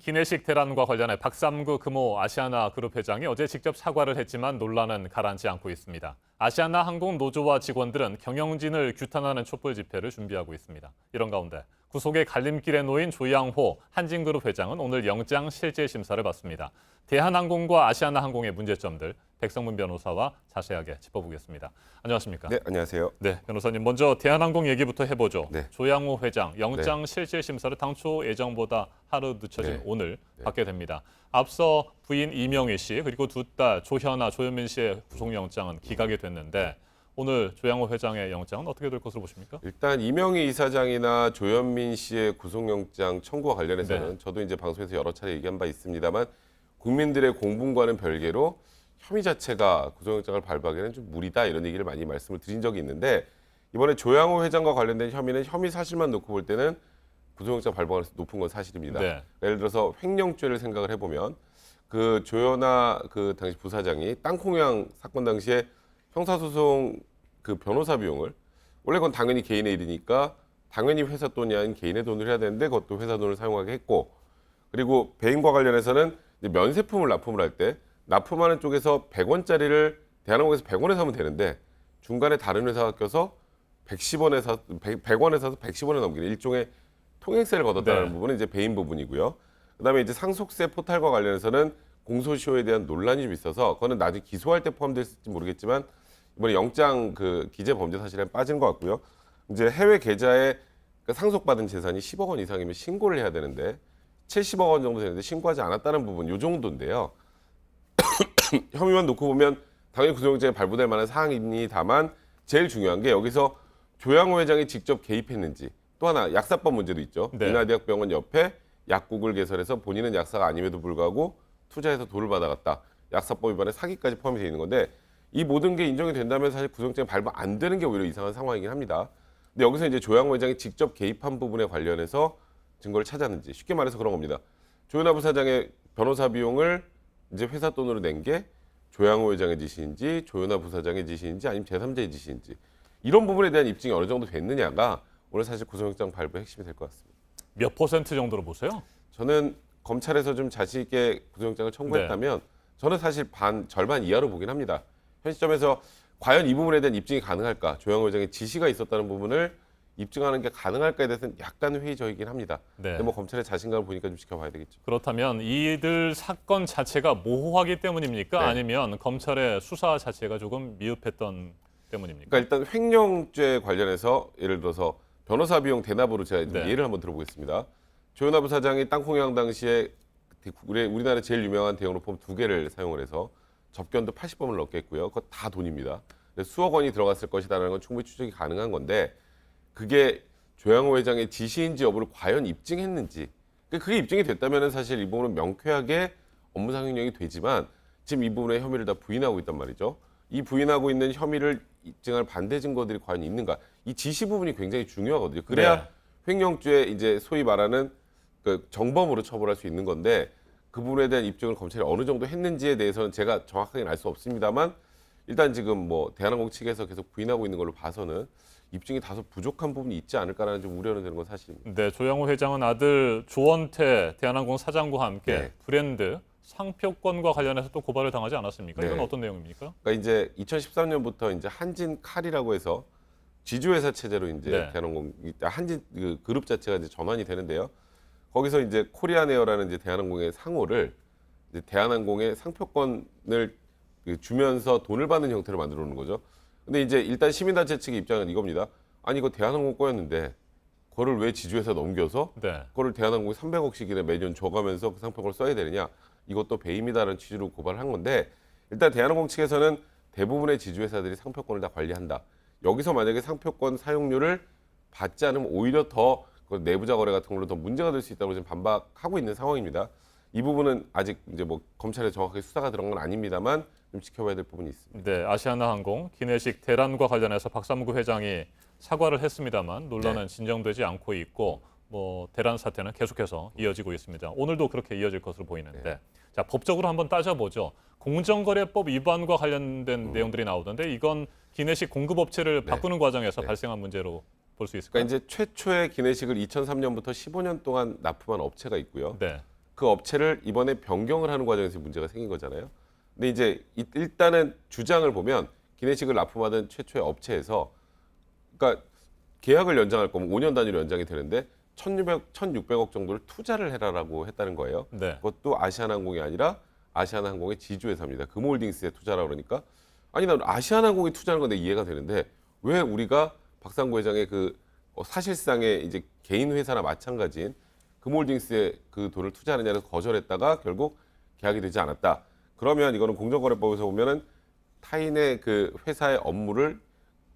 기내식 대란과 관련해 박삼구 금호 아시아나그룹 회장이 어제 직접 사과를 했지만 논란은 가라앉지 않고 있습니다. 아시아나항공 노조와 직원들은 경영진을 규탄하는 촛불 집회를 준비하고 있습니다. 이런 가운데 구속의 갈림길에 놓인 조양호 한진그룹 회장은 오늘 영장 실질 심사를 받습니다. 대한항공과 아시아나항공의 문제점들 백성문 변호사와 자세하게 짚어보겠습니다. 안녕하십니까? 네, 안녕하세요. 네, 변호사님 먼저 대한항공 얘기부터 해보죠. 네. 조양호 회장 영장 실질 심사를 당초 예정보다 하루 늦춰진 오늘 받게 됩니다. 앞서 부인 이명희 씨 그리고 두 딸 조현아, 조현민 씨의 구속영장은 기각이 됐는데 오늘 조양호 회장의 영장은 어떻게 될 것으로 보십니까? 일단 이명희 이사장이나 조현민 씨의 구속영장 청구와 관련해서는 저도 이제 방송에서 여러 차례 얘기한 바 있습니다만 국민들의 공분과는 별개로 혐의 자체가 구속영장을 발부하기에는 좀 무리다 이런 얘기를 많이 말씀을 드린 적이 있는데 이번에 조양호 회장과 관련된 혐의는 혐의 사실만 놓고 볼 때는 구속영장 발부가 높은 건 사실입니다. 네. 예를 들어서 횡령죄를 생각을 해보면 그 조현아 그 당시 부사장이 땅콩양 사건 당시에 형사소송 그 변호사 비용을 원래 그건 당연히 개인의 일이니까 당연히 회사 돈이 아닌 개인의 돈을 해야 되는데 그것도 회사 돈을 사용하게 했고 그리고 배임과 관련해서는 이제 면세품을 납품을 할 때 납품하는 쪽에서 100원짜리를 대한항공에서 100원에 사면 되는데 중간에 다른 회사가 껴서 110원에 사 100원에 사서 110원에 넘기는 일종의 통행세를 걷었다는 부분은 이제 배임 부분이고요. 그다음에 이제 상속세 포탈과 관련해서는 공소시효에 대한 논란이 좀 있어서 그거는 나중에 기소할 때 포함될지 모르겠지만 이번에 영장 그 기재 범죄 사실에 빠진 것 같고요. 이제 해외 계좌에 상속받은 재산이 10억 원 이상이면 신고를 해야 되는데 70억 원 정도 되는데 신고하지 않았다는 부분 요 정도인데요. 혐의만 놓고 보면 당연히 구속영장에 발부될 만한 사항입니다만 제일 중요한 게 여기서 조양호 회장이 직접 개입했는지 또 하나 약사법 문제도 있죠. 네. 인하대학병원 옆에 약국을 개설해서 본인은 약사가 아님에도 불구하고 투자해서 돈을 받아갔다. 약사법 위반에 사기까지 포함이 되어 있는 건데 이 모든 게 인정이 된다면 사실 구속영장이 발부 안 되는 게 오히려 이상한 상황이긴 합니다. 근데 여기서 이제 조양호 회장이 직접 개입한 부분에 관련해서 증거를 찾았는지 쉽게 말해서 그런 겁니다. 조현아 부사장의 변호사 비용을 이제 회사 돈으로 낸 게 조양호 회장의 지시인지 조현아 부사장의 지시인지 아니면 제3자의 지시인지 이런 부분에 대한 입증이 어느 정도 됐느냐가 오늘 사실 구속영장 발부의 핵심이 될 것 같습니다. 몇 퍼센트 정도로 보세요? 저는 검찰에서 좀 자신 있게 구속영장을 청구했다면 저는 사실 절반 이하로 보긴 합니다. 현 시점에서 과연 이 부분에 대한 입증이 가능할까? 조양호 회장의 지시가 있었다는 부분을 입증하는 게 가능할까에 대해서는 약간 회의적이긴 합니다. 네. 근데 뭐 검찰의 자신감을 보니까 좀 지켜봐야 되겠죠. 그렇다면 이들 사건 자체가 모호하기 때문입니까? 네. 아니면 검찰의 수사 자체가 조금 미흡했던 때문입니까? 그러니까 일단 횡령죄 관련해서 예를 들어서 변호사 비용 대납으로 제가 좀 네. 예를 한번 들어보겠습니다. 조현아 부사장이 땅콩양 당시에 우리나라 제일 유명한 대형 로펌 2개를 사용을 해서 접견도 80범을 넘게 했고요. 그거 다 돈입니다. 수억 원이 들어갔을 것이라는 건 충분히 추적이 가능한 건데 그게 조양호 회장의 지시인지 여부를 과연 입증했는지 그게 입증이 됐다면 사실 이 부분은 명쾌하게 업무상 횡령이 되지만 지금 이 부분의 혐의를 다 부인하고 있단 말이죠. 이 부인하고 있는 혐의를 입증할 반대 증거들이 과연 있는가? 이 지시 부분이 굉장히 중요하거든요. 그래야 횡령죄 이제 소위 말하는 그 정범으로 처벌할 수 있는 건데 그 부분에 대한 입증을 검찰이 어느 정도 했는지에 대해서는 제가 정확하게는 알 수 없습니다만 일단 지금 뭐 대한항공 측에서 계속 부인하고 있는 걸로 봐서는 입증이 다소 부족한 부분이 있지 않을까라는 좀 우려는 되는 건 사실입니다. 네, 조양호 회장은 아들 조원태 대한항공 사장과 함께 네. 브랜드 상표권과 관련해서 또 고발을 당하지 않았습니까? 이건 네. 어떤 내용입니까? 그러니까 이제 2013년부터 이제 한진칼이라고 해서 지주회사 체제로 이제 네. 대한항공 한진 그 그룹 자체가 이제 전환이 되는데요. 거기서 이제 코리아네어라는 이제 대한항공의 상호를 이제 대한항공의 상표권을 주면서 돈을 받는 형태로 만들어 놓는 거죠. 근데 이제 일단 시민단체 측의 입장은 이겁니다. 아니 이거 대한항공 거였는데 그거를 왜 지주회사 넘겨서 네. 그거를 대한항공이 300억씩이나 매년 줘가면서 그 상표권을 써야 되느냐. 이것도 배임이다라는 취지로 고발을 한 건데 일단 대한항공 측에서는 대부분의 지주회사들이 상표권을 다 관리한다. 여기서 만약에 상표권 사용료를 받지 않으면 오히려 더 내부자 거래 같은 걸로 더 문제가 될 수 있다고 지금 반박하고 있는 상황입니다. 이 부분은 아직 이제 뭐 검찰에 정확하게 수사가 들어간 건 아닙니다만 좀 지켜봐야 될 부분이 있습니다. 네, 아시아나항공 기내식 대란과 관련해서 박삼구 회장이 사과를 했습니다만 논란은 진정되지 않고 있고 뭐 대란 사태는 계속해서 이어지고 있습니다. 오늘도 그렇게 이어질 것으로 보이는데 자 법적으로 한번 따져보죠. 공정거래법 위반과 관련된 내용들이 나오던데 이건 기내식 공급업체를 바꾸는 과정에서 발생한 문제로 볼 수 있을까요? 그러니까 이제 최초의 기내식을 2003년부터 15년 동안 납품한 업체가 있고요. 네. 그 업체를 이번에 변경을 하는 과정에서 문제가 생긴 거잖아요. 근데 이제 일단은 주장을 보면 기내식을 납품하던 최초의 업체에서 그러니까 계약을 연장할 거면 5년 단위로 연장이 되는데 1,600억 정도를 투자를 해라라고 했다는 거예요. 네. 그것도 아시아나항공이 아니라 아시아나항공의 지주회사입니다. 금호홀딩스에 투자라 그러니까 아니 난 아시아나항공이 투자하는 건데 이해가 되는데 왜 우리가 박상구 회장의 그 사실상의 이제 개인 회사나 마찬가지인 금호홀딩스에 그 돈을 투자하느냐를 거절했다가 결국 계약이 되지 않았다. 그러면 이거는 공정거래법에서 보면은 타인의 그 회사의 업무를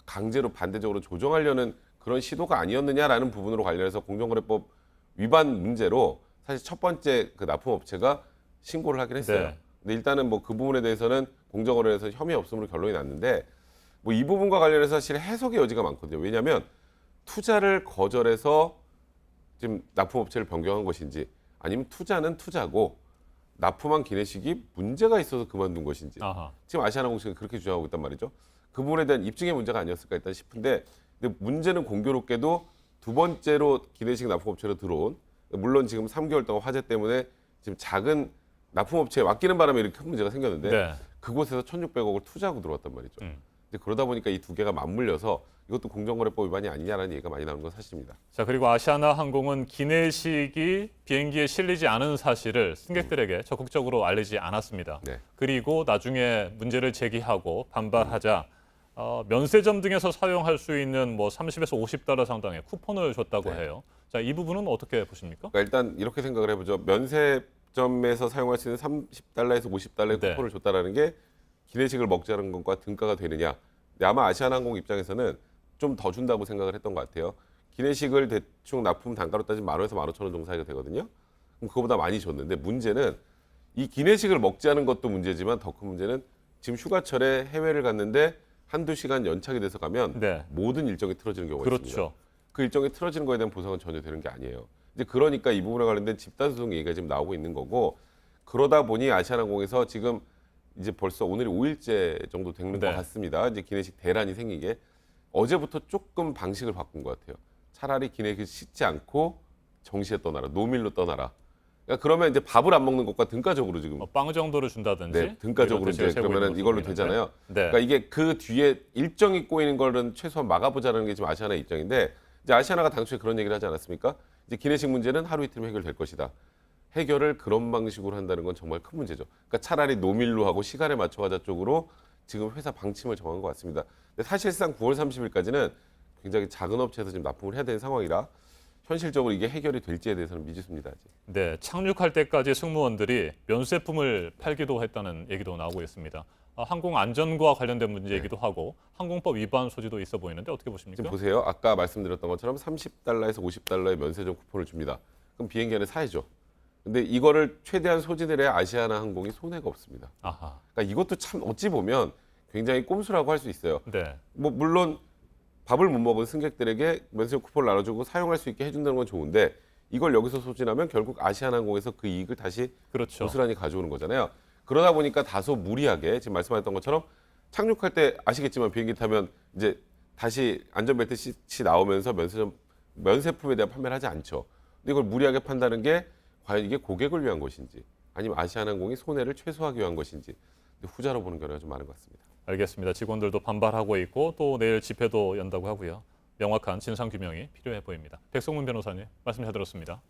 강제로 반대적으로 조정하려는 그런 시도가 아니었느냐라는 부분으로 관련해서 공정거래법 위반 문제로 사실 첫 번째 그 납품업체가 신고를 하긴 했어요. 네. 근데 일단은 뭐 그 부분에 대해서는 공정거래에서 혐의 없음으로 결론이 났는데 뭐 이 부분과 관련해서 사실 해석의 여지가 많거든요. 왜냐하면 투자를 거절해서 지금 납품업체를 변경한 것인지 아니면 투자는 투자고 납품한 기내식이 문제가 있어서 그만둔 것인지 아하. 지금 아시아나공식은 그렇게 주장하고 있단 말이죠. 그 부분에 대한 입증의 문제가 아니었을까 일단 싶은데 근데 문제는 공교롭게도 두 번째로 기내식 납품업체로 들어온 물론 지금 3개월 동안 화재 때문에 지금 작은 납품업체에 맡기는 바람에 이렇게 큰 문제가 생겼는데 네. 그곳에서 1,600억을 투자하고 들어왔단 말이죠. 음. 근데 그러다 보니까 이 두 개가 맞물려서 이것도 공정거래법 위반이 아니냐라는 얘기가 많이 나오는 건 사실입니다. 자, 그리고 아시아나항공은 기내식이 비행기에 실리지 않은 사실을 승객들에게 적극적으로 알리지 않았습니다. 네. 그리고 나중에 문제를 제기하고 반발하자 면세점 등에서 사용할 수 있는 뭐 30에서 50달러 상당의 쿠폰을 줬다고 네. 해요. 자, 이 부분은 어떻게 보십니까? 그러니까 일단 이렇게 생각을 해보죠. 면세점에서 사용할 수 있는 30달러에서 50달러의 네. 쿠폰을 줬다라는 게 기내식을 먹자는 것과 등가가 되느냐. 근데 아마 아시아나항공 입장에서는 좀 더 준다고 생각을 했던 것 같아요. 기내식을 대충 납품 단가로 따지면 10,000원에서 15,000원 정도 사이가 되거든요. 그럼 그거보다 많이 줬는데 문제는 이 기내식을 먹지 않은 것도 문제지만 더 큰 문제는 지금 휴가철에 해외를 갔는데 한두 시간 연착이 돼서 가면 네. 모든 일정이 틀어지는 경우가 있습니다. 그렇죠. 그 일정이 틀어지는 거에 대한 보상은 전혀 되는 게 아니에요. 이제 그러니까 이 부분에 관련된 집단소송 얘기가 지금 나오고 있는 거고 그러다 보니 아시아나항공에서 지금 이제 벌써 오늘이 5일째 정도 되는 네. 것 같습니다. 이제 기내식 대란이 생긴 게 어제부터 조금 방식을 바꾼 것 같아요. 차라리 기내식을 씻지 않고 정시에 떠나라, 노밀로 떠나라. 그러니까 그러면 이제 밥을 안 먹는 것과 등가적으로 지금 빵 정도를 준다든지 네, 등가적으로 이런 이제 대책을 세우고 그러면은 있는 이걸로 모습이는데. 되잖아요. 네. 그러니까 이게 그 뒤에 일정이 꼬이는 거는 최소한 막아보자는 게 지금 아시아나 입장인데 이제 아시아나가 당초에 그런 얘기를 하지 않았습니까? 이제 기내식 문제는 하루 이틀이면 해결될 것이다. 해결을 그런 방식으로 한다는 건 정말 큰 문제죠. 그러니까 차라리 노밀로 하고 시간에 맞춰가자 쪽으로 지금 회사 방침을 정한 것 같습니다. 근데 사실상 9월 30일까지는 굉장히 작은 업체에서 지금 납품을 해야 되는 상황이라 현실적으로 이게 해결이 될지에 대해서는 미지수입니다. 아직. 네, 착륙할 때까지 승무원들이 면세품을 팔기도 했다는 얘기도 나오고 있습니다. 항공 안전과 관련된 문제이기도 하고 항공법 위반 소지도 있어 보이는데 어떻게 보십니까? 지금 보세요. 아까 말씀드렸던 것처럼 30달러에서 50달러의 면세점 쿠폰을 줍니다. 그럼 비행기 안에 사야죠. 근데 이거를 최대한 소진을 해야 아시아나 항공이 손해가 없습니다. 아하. 그러니까 이것도 참 어찌 보면 굉장히 꼼수라고 할 수 있어요. 네. 뭐 물론 밥을 못 먹은 승객들에게 면세 쿠폰을 나눠주고 사용할 수 있게 해준다는 건 좋은데 이걸 여기서 소진하면 결국 아시아나항공에서 그 이익을 다시 그렇죠. 고스란히 가져오는 거잖아요. 그러다 보니까 다소 무리하게 지금 말씀하셨던 것처럼 착륙할 때 아시겠지만 비행기 타면 이제 다시 안전벨트 시 나오면서 면세품에 대한 판매를 하지 않죠. 근데 이걸 무리하게 판다는 게 과연 이게 고객을 위한 것인지 아니면 아시아나항공이 손해를 최소화하기 위한 것인지 후자로 보는 경우가 좀 많은 것 같습니다. 알겠습니다. 직원들도 반발하고 있고 또 내일 집회도 연다고 하고요. 명확한 진상 규명이 필요해 보입니다. 백성문 변호사님 말씀 잘 들었습니다.